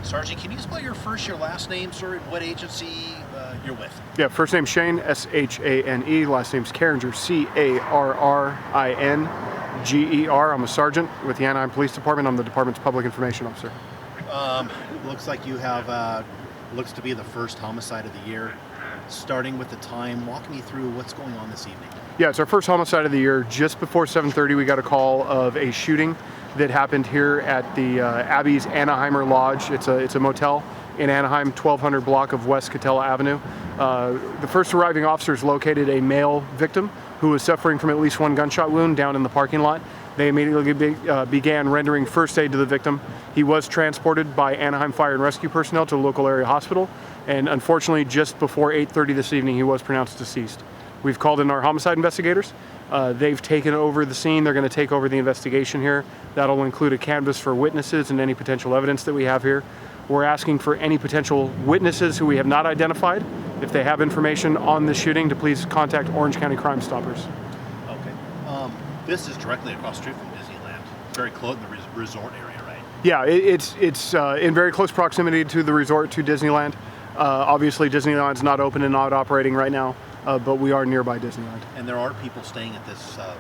Sergeant, can you spell your first, your last name, sir, what agency you're with? Yeah, first name's Shane, S-H-A-N-E. Last name's Carringer, C-A-R-R-I-N-G-E-R. I'm a sergeant with the Anaheim Police Department. I'm the department's public information officer. Looks like you have, looks to be the first homicide of the year. Starting with the time, walk me through what's going on this evening. Yeah, it's our first homicide of the year. Just before 7:30, we got a call of a shooting that happened here at the Abbey's Anaheimer Lodge. It's a motel in Anaheim, 1200 block of West Catella Avenue. The first arriving officers located a male victim who was suffering from at least one gunshot wound down in the parking lot. They immediately began rendering first aid to the victim. He was transported by Anaheim Fire and Rescue personnel to a local area hospital, and unfortunately just before 8:30 this evening he was pronounced deceased. We've called in our homicide investigators. They've taken over the scene. They're going to take over the investigation here. That'll include a canvass for witnesses and any potential evidence that we have here. We're asking for any potential witnesses who we have not identified, if they have information on the shooting, to please contact Orange County Crime Stoppers. Okay. This is directly across the street from Disneyland. Very close in the resort area, right? Yeah, it's in very close proximity to the resort, to Disneyland. Obviously, Disneyland's not open and not operating right now, but we are nearby Disneyland. And there are people staying at this hotel.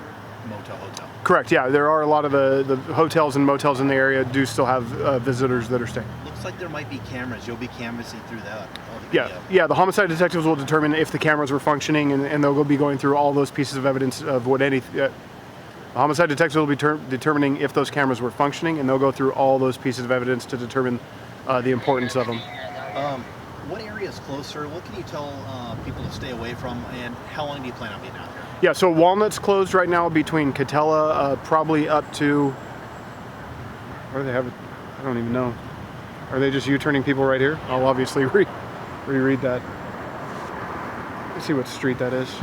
Correct, yeah. There are a lot of the hotels and motels in the area do still have visitors that are staying. Looks like there might be cameras. You'll be canvassing through that. Yeah, the homicide detectives will determine if the cameras were functioning, and they'll be going through all those pieces of evidence of what any... the homicide detectives will be determining if those cameras were functioning, and they'll go through all those pieces of evidence to determine the importance of them. What area is closer? What can you tell people to stay away from, and how long do you plan on being out here? Yeah, so Walnut's closed right now between Catella, probably up to... Where do they have it? I don't even know. Are they just U-turning people right here? I'll obviously reread that. Let's see what street that is.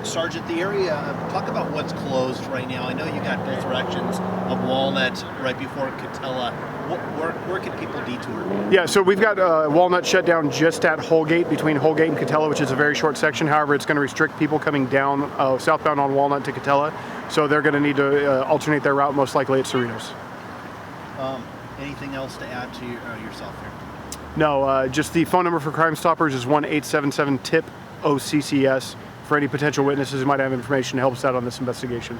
Sergeant, the area, talk about what's closed right now. I know you got both directions of Walnut right before Catella. Where can people detour? Yeah, so we've got Walnut shut down just at Holgate, between Holgate and Catella, which is a very short section. However, it's going to restrict people coming down southbound on Walnut to Catella. So they're going to need to alternate their route, most likely at Cerritos. Anything else to add to yourself here? No, just the phone number for Crime Stoppers is 1-877-TIP-OCCS for any potential witnesses who might have information to help us out on this investigation.